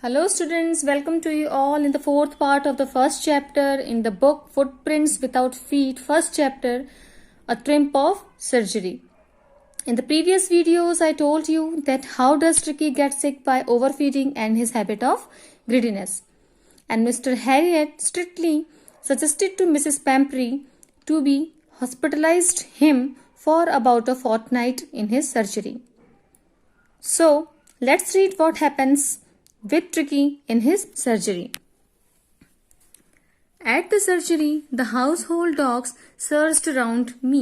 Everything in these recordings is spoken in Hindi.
Hello students, welcome to you all in the fourth part of the first chapter in the book Footprints Without Feet, first chapter, A Trimp of Surgery. In the previous videos, I told you that how does Tricky get sick by overfeeding and his habit of greediness. And Mr. Harriet strictly suggested to Mrs. Pampery to be hospitalized him for about a fortnight in his surgery. So, let's read what happens with Tricky in his surgery. At the surgery, the household dogs surged around me.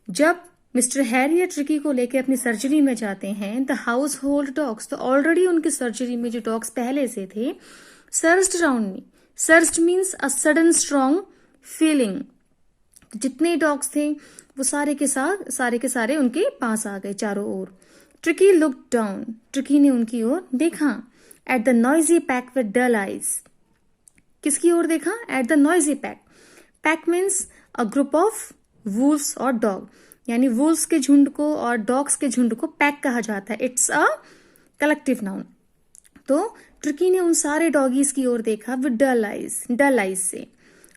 जब मिस्टर हैरियट ट्रिकी को लेके अपनी सर्जरी में जाते हैं, द हाउस होल्ड डॉग्स, तो ऑलरेडी उनकी सर्जरी में जो डॉग्स पहले से थे, surged around me. Surged means a sudden strong feeling. जितने डॉग्स थे वो सारे के सारे उनके पास आ गए चारों ओर. Tricki look down. ट्रिकी ने उनकी ओर देखा. At the noisy pack with dull eyes. किसकी ओर देखा? At the noisy pack. Pack means a group of wolves और डॉग, यानी वुल्व्स के झुंड को और डॉग्स के झुंड को पैक कहा जाता है. It's a collective noun. तो ट्रिकी ने उन सारे डॉगीज की ओर देखा विद डल आइज से.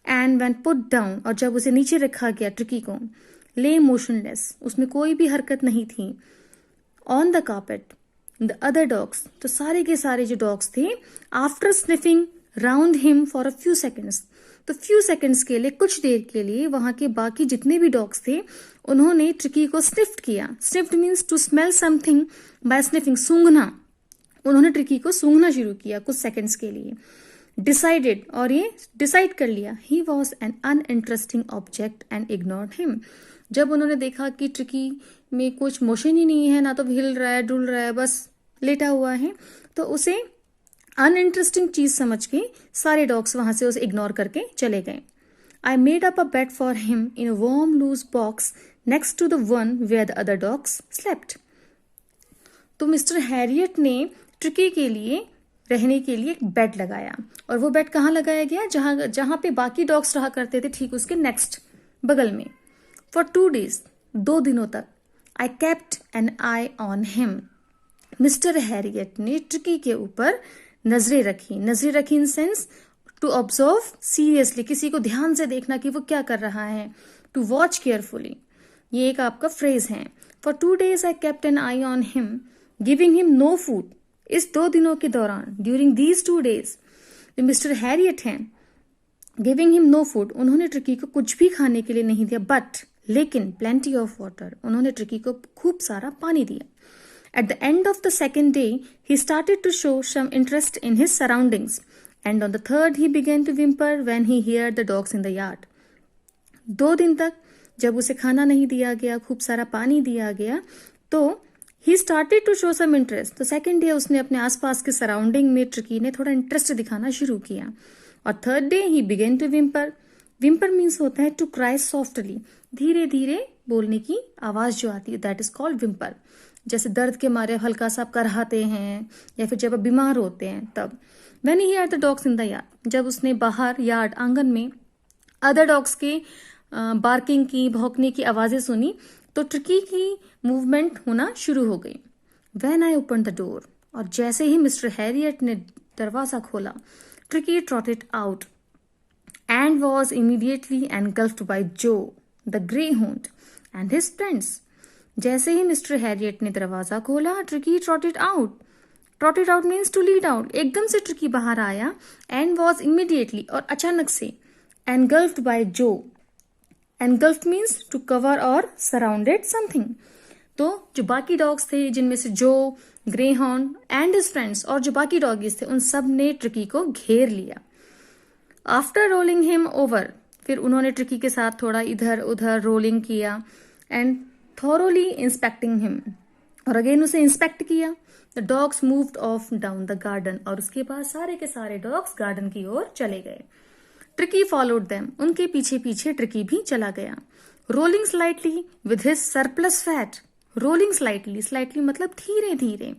एंड व्हेन पुट डाउन, और जब उसे नीचे रखा गया ट्रिकी को, ले मोशनलेस, उसमें कोई भी हरकत नहीं थी. On the carpet the other dogs, तो सारे के सारे जो डॉग्स थे, after sniffing round him for a few seconds, तो फ्यू सेकेंड्स के लिए, कुछ देर के लिए वहां के बाकी जितने भी डॉग्स थे उन्होंने ट्रिकी को स्निफ्ट किया. Sniffed means to smell something by sniffing, सूंघना. उन्होंने ट्रिकी को सूंघना शुरू किया कुछ सेकेंड्स के लिए. डिसाइडेड, और ये डिसाइड कर लिया, he was an uninteresting object and ignored him. जब उन्होंने देखा कि ट्रिकी में कुछ मोशन ही नहीं है, ना तो हिल रहा है, डुल रहा है, बस लेटा हुआ है, तो उसे अनइंटरेस्टिंग चीज समझ के सारे डॉग्स वहां से उसे इग्नोर करके चले गए. I made up a bed for him in a warm loose box next to the one where the other dogs slept. तो मिस्टर हैरियट ने ट्रिकी के लिए रहने के लिए एक बेड लगाया, और वो बेड कहाँ लगाया गया? जहां पे बाकी डॉग्स रहा करते थे, ठीक उसके नेक्स्ट बगल में. फॉर 2 days, 2 दिनों तक, I kept an eye on him. Mister Herriot ने ट्रिकी के ऊपर नजरें रखी in sense to observe seriously, किसी को ध्यान से देखना कि वो क्या कर रहा है. टू वॉच केयरफुली, ये एक आपका फ्रेज है. For 2 days I kept an eye on him, giving him no food. इस 2 दिनों के दौरान, ड्यूरिंग दीज 2 days, जो मिस्टर हैरियट हैं, गिविंग हिम नो फूड, उन्होंने ट्रिकी को कुछ भी खाने के लिए नहीं दिया, बट लेकिन प्लेंटी ऑफ वाटर, उन्होंने ट्रिकी को खूब सारा पानी दिया. At the end of the second day, he started to show some interest in his surroundings, and on the third he began to whimper when he heard the dogs in the yard. 2 दिन तक जब उसे खाना नहीं दिया गया, खूब सारा पानी दिया गया, तो he started to show some interest. तो सेकेंड डे उसने अपने आसपास के सराउंडिंग में ट्रिकी ने थोड़ा इंटरेस्ट दिखाना शुरू किया. और third day he began to whimper. whimper means होता है टू क्राई सॉफ्टली, धीरे धीरे बोलने की आवाज जो आती है, दैट इज कॉल्ड whimper. जैसे दर्द के मारे हल्का सा करहाते हैं, या फिर जब आप बीमार होते हैं तब. When he heard the dogs in the yard, जब उसने बाहर यार्ड, आंगन में अदर डॉग्स के बार्किंग की, भौंकने की आवाजें सुनी, तो ट्रिकी की मूवमेंट होना शुरू हो गई. When I opened the door, और जैसे ही मिस्टर हैरियट ने दरवाजा खोला, tricky trotted out and was immediately engulfed by Joe, the greyhound, and his friends. जैसे ही मिस्टर हैरियट ने दरवाजा खोला, Tricki trotted out means to lead out. एकदम से ट्रिकी बाहर आया, एंड वॉज इमीडिएटली, और अचानक से, एनगल्फ्ड बाय जो. एनगल्फ्ड मीन्स टू कवर और सराउंडेड समथिंग. तो जो बाकी डॉग्स थे, जिनमें से जो, ग्रेहाउंड एंड हिज फ्रेंड्स, और जो बाकी डॉगीज थे, उन सब ने ट्रिकी को घेर लिया. आफ्टर रोलिंग हिम ओवर, फिर उन्होंने ट्रिकी के साथ थोड़ा इधर उधर रोलिंग किया, एंड thoroughly inspecting him, और अगेन उसे इंस्पेक्ट किया. The dogs moved off down the garden, और उसके बाद सारे के सारे डॉग्स गार्डन की ओर चले गए. Tricky followed them, उनके पीछे पीछे ट्रिकी भी चला गया. Rolling slightly with his surplus fat, rolling slightly मतलब धीरे धीरे,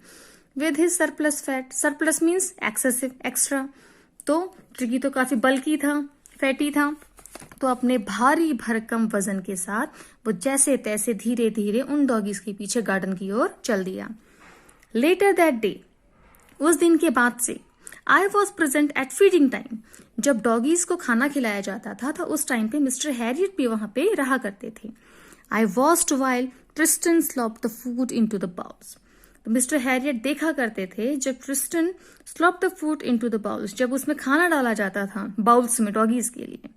with his surplus fat, surplus means excessive, extra. तो ट्रिकी तो काफी बल्की था, फैटी था, तो अपने भारी भरकम वजन के साथ वो जैसे तैसे धीरे धीरे उन डॉगीज के पीछे गार्डन की ओर चल दिया. लेटर दैट डे, उस दिन के बाद से I was present at feeding time. जब डॉगीज को खाना खिलाया जाता था तो उस टाइम पे मिस्टर हैरियट भी वहां पे रहा करते थे। I watched while Tristan slopped the food into the bowls. तो मिस्टर हैरियट देखा करते थे जब Tristan slopped the food into the bowls, जब उसमें खाना डाला जाता था बाउल्स में डॉगीज के लिए।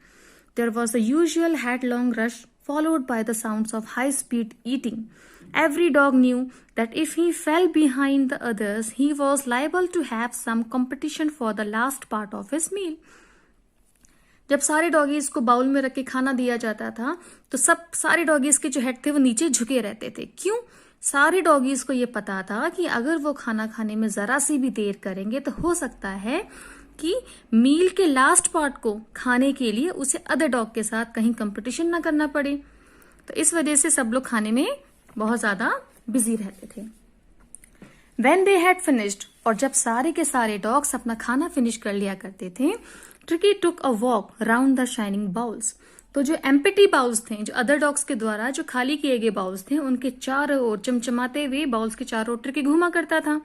There was the usual headlong rush followed by the sounds of high-speed eating. Every dog knew that if he fell behind the others, he was liable to have some competition for the last part of his meal. जब सारे डॉगीज को बाउल में रख के खाना दिया जाता था तो सारे डॉगीज के जो हेड थे वो नीचे झुके रहते थे। क्यों? सारे डॉगीज को ये पता था कि अगर वो खाना खाने में जरा सी भी देर करेंगे तो हो सकता है कि मील के लास्ट पार्ट को खाने के लिए उसे अदर डॉग के साथ कहीं कंपटीशन ना करना पड़े। तो इस वजह से सब लोग खाने में बहुत ज्यादा बिजी रहते थे। When they had finished, और जब सारे के सारे डॉग्स अपना खाना फिनिश कर लिया करते थे, tricky took a walk round the shining bowls. तो जो एम्प्टी बाउल्स थे, जो अदर डॉग्स के द्वारा जो खाली किए गए बाउल्स थे, उनके चारों ओर चमचमाते हुए बाउल्स के चारों ओर ट्रिकी घूमा करता था।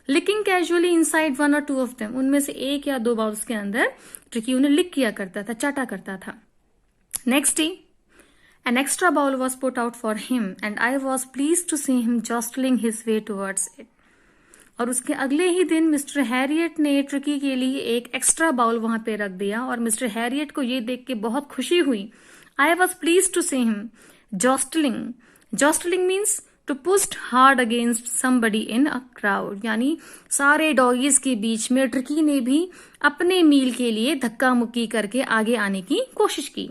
लिकिंग कैजुअली इनसाइड वन और टू ऑफ देम, उनमें से एक या दो बाउल्स के अंदर ट्रिकी उन्हें लिक किया करता था, चाटा करता था। Next day an extra bowl was put out for him and I was please to see him jostling his way towards it. और उसके अगले ही दिन मिस्टर हैरियट ने ट्रिकी के लिए एक एक्स्ट्रा बाउल वहां पे रख दिया और मिस्टर हैरियट को ये देख के बहुत खुशी हुई। I was please to see him jostling. Jostling means to push hard against somebody in a crowd, यानी सारे डॉगीज के बीच में ट्रिकी ने भी अपने मील के लिए धक्का मुक्की करके आगे आने की कोशिश की।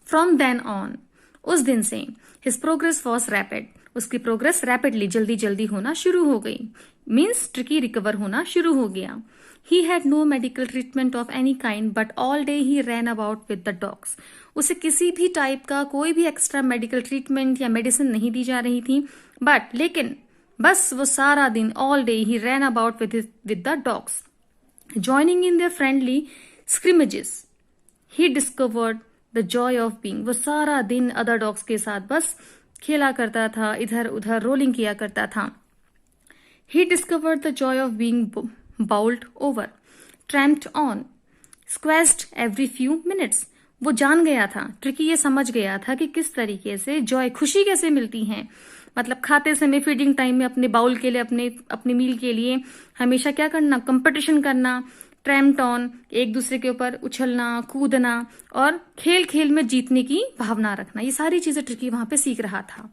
फ्रॉम देन ऑन, उस दिन से हिज प्रोग्रेस वॉज रैपिड, उसकी प्रोग्रेस रैपिडली जल्दी जल्दी होना शुरू हो गई। मीन्स ट्रिकी रिकवर होना शुरू हो गया। He had no medical treatment of any kind, but all day he ran about with the dogs. उसे किसी भी टाइप का कोई भी एक्स्ट्रा मेडिकल ट्रीटमेंट या मेडिसिन नहीं दी जा रही थी, लेकिन बस वो सारा दिन all day he ran about with the dogs, joining in their friendly scrimmages. He discovered the joy of being, वो सारा दिन अदर डॉग्स के साथ बस खेला करता था, इधर उधर रोलिंग किया करता था। He discovered the joy of being bowled over, trampled on, squeezed every few minutes. वो जान गया था, ट्रिकी ये समझ गया था कि किस तरीके से जॉय, खुशी कैसे मिलती है। मतलब खाते समय फीडिंग टाइम में अपने बाउल के लिए, अपने मील के लिए हमेशा क्या करना, कंपटीशन करना, ट्रैम्प्ड ऑन, एक दूसरे के ऊपर उछलना, कूदना और खेल खेल में जीतने की भावना रखना, ये सारी चीजें ट्रिकी वहां पे सीख रहा था।